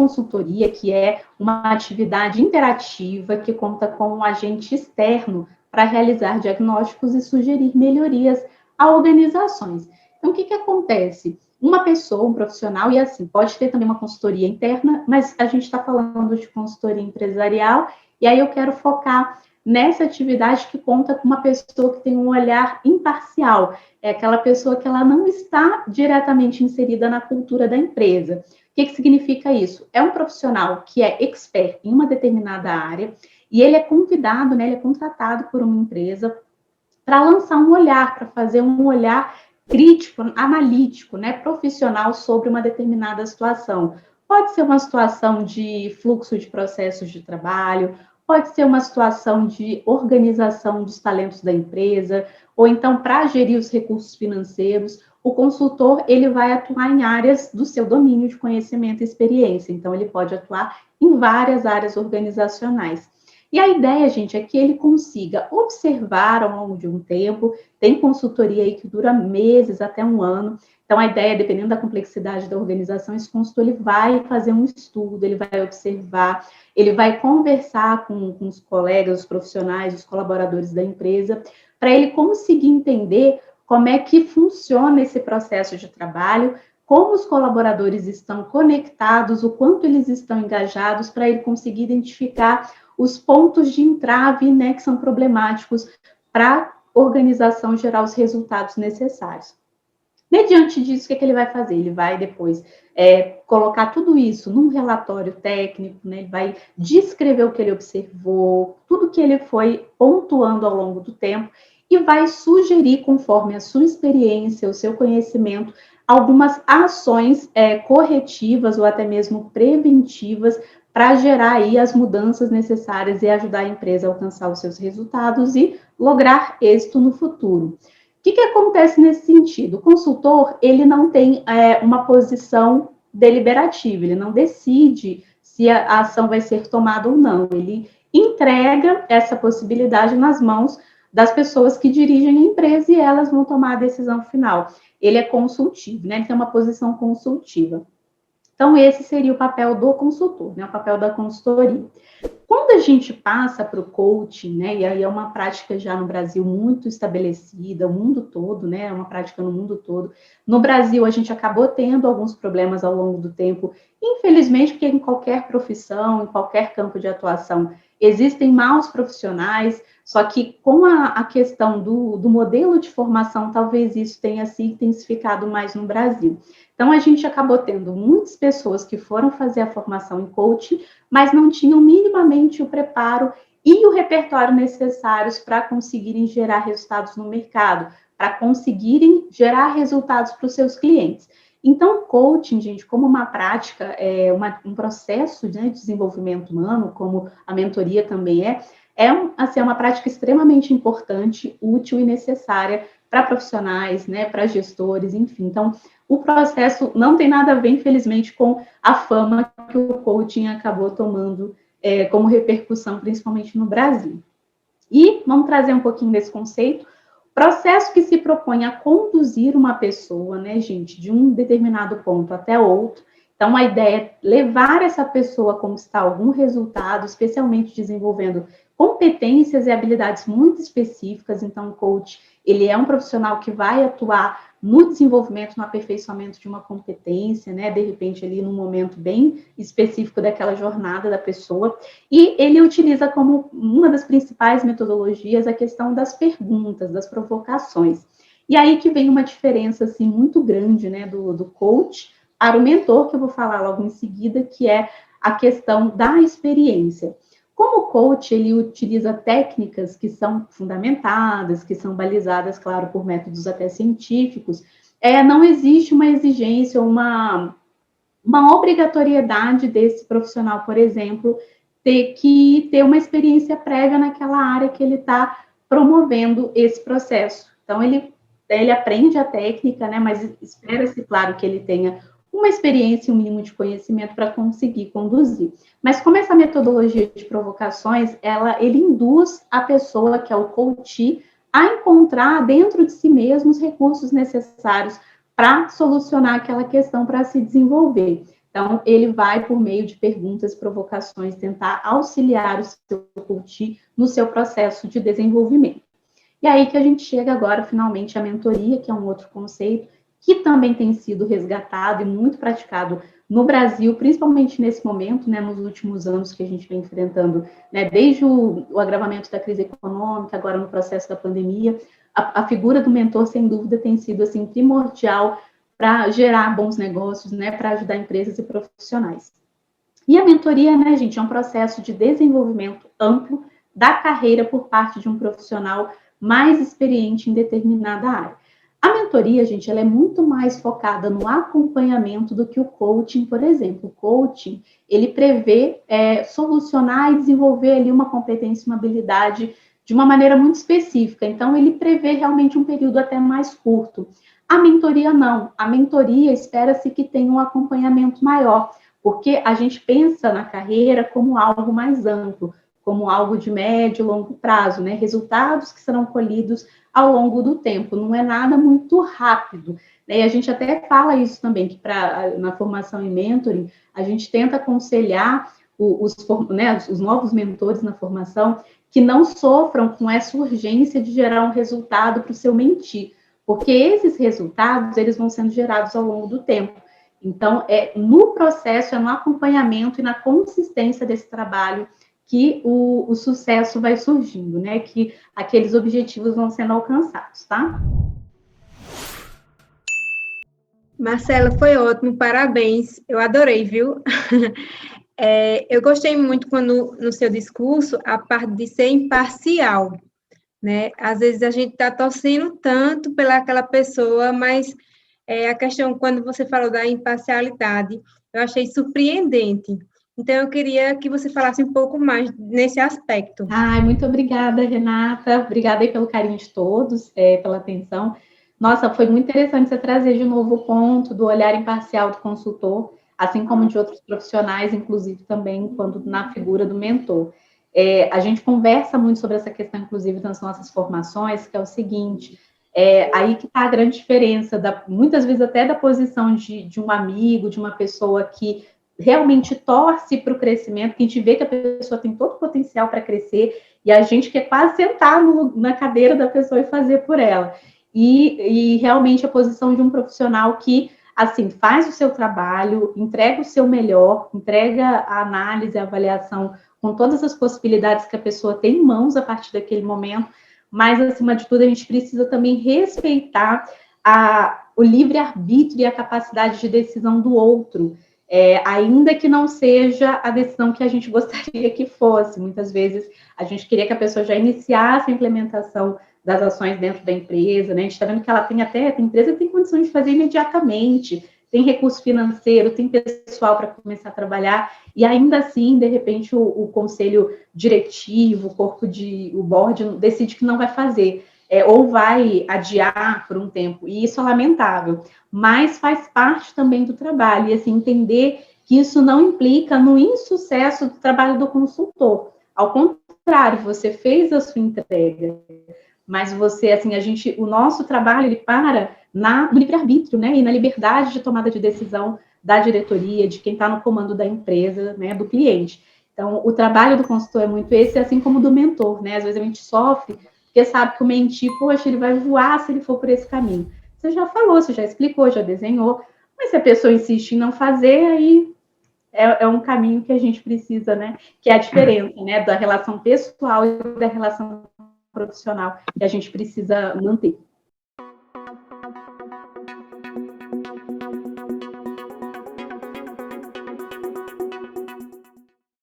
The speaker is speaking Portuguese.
consultoria, que é uma atividade interativa que conta com um agente externo para realizar diagnósticos e sugerir melhorias a organizações. Então, o que acontece? Uma pessoa, um profissional, e assim, pode ter também uma consultoria interna, mas a gente está falando de consultoria empresarial, e aí eu quero focar nessa atividade que conta com uma pessoa que tem um olhar imparcial, é aquela pessoa que ela não está diretamente inserida na cultura da empresa. O que significa isso? É um profissional que é expert em uma determinada área, e ele é convidado, né, ele é contratado por uma empresa para lançar um olhar, para fazer um olhar crítico, analítico, né, profissional sobre uma determinada situação. Pode ser uma situação de fluxo de processos de trabalho, pode ser uma situação de organização dos talentos da empresa, ou então para gerir os recursos financeiros. O consultor, ele vai atuar em áreas do seu domínio de conhecimento e experiência, então ele pode atuar em várias áreas organizacionais. E a ideia, gente, é que ele consiga observar ao longo de um tempo, tem consultoria aí que dura meses, até um ano. Então, a ideia, dependendo da complexidade da organização, esse consultor ele vai fazer um estudo, ele vai observar, ele vai conversar com os colegas, os profissionais, os colaboradores da empresa, para ele conseguir entender como é que funciona esse processo de trabalho, como os colaboradores estão conectados, o quanto eles estão engajados, para ele conseguir identificar os pontos de entrave, né, que são problemáticos para a organização gerar os resultados necessários. Mediante disso, o que ele vai fazer? Ele vai depois colocar tudo isso num relatório técnico, né? Ele vai descrever o que ele observou, tudo que ele foi pontuando ao longo do tempo e vai sugerir, conforme a sua experiência, o seu conhecimento, algumas ações corretivas ou até mesmo preventivas para gerar aí as mudanças necessárias e ajudar a empresa a alcançar os seus resultados e lograr êxito no futuro. O que acontece nesse sentido? O consultor, ele não tem uma posição deliberativa, ele não decide se a ação vai ser tomada ou não, ele entrega essa possibilidade nas mãos das pessoas que dirigem a empresa e elas vão tomar a decisão final. Ele é consultivo, né? Ele tem uma posição consultiva. Então, esse seria o papel do consultor, né? O papel da consultoria. Quando a gente passa para o coaching, né? E aí é uma prática já no Brasil muito estabelecida, o mundo todo, né? É uma prática no mundo todo. No Brasil, a gente acabou tendo alguns problemas ao longo do tempo, infelizmente, porque em qualquer profissão, em qualquer campo de atuação, existem maus profissionais, só que com a questão do modelo de formação, talvez isso tenha se intensificado mais no Brasil. Então, a gente acabou tendo muitas pessoas que foram fazer a formação em coaching, mas não tinham minimamente o preparo e o repertório necessários para conseguirem gerar resultados no mercado, para conseguirem gerar resultados para os seus clientes. Então, coaching, gente, como uma prática, um processo de desenvolvimento humano, como a mentoria também assim, uma prática extremamente importante, útil e necessária para profissionais, né, para gestores, enfim. Então, o processo não tem nada a ver, infelizmente, com a fama que o coaching acabou tomando como repercussão, principalmente no Brasil. E vamos trazer um pouquinho desse conceito. Processo que se propõe a conduzir uma pessoa, né, gente, de um determinado ponto até outro. Então, a ideia é levar essa pessoa a conquistar algum resultado, especialmente desenvolvendo competências e habilidades muito específicas. Então, o coach, ele é um profissional que vai atuar no desenvolvimento, no aperfeiçoamento de uma competência, né? De repente, ali num momento bem específico daquela jornada da pessoa. E ele utiliza como uma das principais metodologias a questão das perguntas, das provocações. E aí que vem uma diferença, assim, muito grande, né? Do coach para o mentor, que eu vou falar logo em seguida, que é a questão da experiência. Como o coach, ele utiliza técnicas que são fundamentadas, que são balizadas, claro, por métodos até científicos, não existe uma exigência, uma obrigatoriedade desse profissional, por exemplo, ter que ter uma experiência prévia naquela área que ele está promovendo esse processo. Então, ele aprende a técnica, né, mas espera-se, claro, que ele tenha uma experiência e um mínimo de conhecimento para conseguir conduzir. Mas como essa metodologia de provocações, ele induz a pessoa, que é o coach, a encontrar dentro de si mesmo os recursos necessários para solucionar aquela questão, para se desenvolver. Então, ele vai, por meio de perguntas, provocações, tentar auxiliar o seu coach no seu processo de desenvolvimento. E aí que a gente chega agora, finalmente, à mentoria, que é um outro conceito, que também tem sido resgatado e muito praticado no Brasil, principalmente nesse momento, né, nos últimos anos que a gente vem enfrentando, né, desde o agravamento da crise econômica, agora no processo da pandemia, a figura do mentor, sem dúvida, tem sido assim, primordial para gerar bons negócios, né, para ajudar empresas e profissionais. E a mentoria, né, gente, é um processo de desenvolvimento amplo da carreira por parte de um profissional mais experiente em determinada área. A mentoria, gente, ela é muito mais focada no acompanhamento do que o coaching, por exemplo. O coaching, ele prevê solucionar e desenvolver ali uma competência, uma habilidade de uma maneira muito específica. Então, ele prevê realmente um período até mais curto. A mentoria, não. A mentoria espera-se que tenha um acompanhamento maior, porque a gente pensa na carreira como algo mais amplo, como algo de médio e longo prazo, né? Resultados que serão colhidos ao longo do tempo, não é nada muito rápido. Né? E a gente até fala isso também, que na formação em mentoring, a gente tenta aconselhar os novos mentores na formação que não sofram com essa urgência de gerar um resultado para o seu mentir, porque esses resultados, eles vão sendo gerados ao longo do tempo. Então, no processo, no acompanhamento e na consistência desse trabalho que o sucesso vai surgindo, né? Que aqueles objetivos vão sendo alcançados, tá? Marcela, foi ótimo, parabéns. Eu adorei, viu? Eu gostei muito quando, no seu discurso, a parte de ser imparcial, né? Às vezes a gente está torcendo tanto pelaquela pessoa, mas a questão, quando você falou da imparcialidade, eu achei surpreendente. Então, eu queria que você falasse um pouco mais nesse aspecto. Ai, muito obrigada, Renata. Obrigada aí pelo carinho de todos, pela atenção. Nossa, foi muito interessante você trazer de novo o ponto do olhar imparcial do consultor, assim como de outros profissionais, inclusive também quando na figura do mentor. A gente conversa muito sobre essa questão, inclusive, nas nossas formações, que é o seguinte, aí que está a grande diferença, muitas vezes até da posição de um amigo, de uma pessoa que realmente torce para o crescimento, que a gente vê que a pessoa tem todo o potencial para crescer, e a gente quer quase sentar na cadeira da pessoa e fazer por ela. E realmente a posição de um profissional que, assim, faz o seu trabalho, entrega o seu melhor, entrega a análise, a avaliação com todas as possibilidades que a pessoa tem em mãos a partir daquele momento, mas, acima de tudo, a gente precisa também respeitar o livre-arbítrio e a capacidade de decisão do outro, ainda que não seja a decisão que a gente gostaria que fosse. Muitas vezes a gente queria que a pessoa já iniciasse a implementação das ações dentro da empresa, né? A gente está vendo que ela tem empresa que tem condições de fazer imediatamente, tem recurso financeiro, tem pessoal para começar a trabalhar, e ainda assim, de repente, o conselho diretivo, o board decide que não vai fazer, ou vai adiar por um tempo, e isso é lamentável, mas faz parte também do trabalho, e assim, entender que isso não implica no insucesso do trabalho do consultor, ao contrário, você fez a sua entrega, mas você, assim, o nosso trabalho, ele para no livre-arbítrio, né, e na liberdade de tomada de decisão da diretoria, de quem está no comando da empresa, né, do cliente. Então, o trabalho do consultor é muito esse, assim como do mentor, né, às vezes a gente sofre, porque sabe que o mentir, poxa, ele vai voar se ele for por esse caminho. Você já falou, você já explicou, já desenhou, mas se a pessoa insiste em não fazer, aí é um caminho que a gente precisa, né, que é a diferença, né, da relação pessoal e da relação profissional que a gente precisa manter.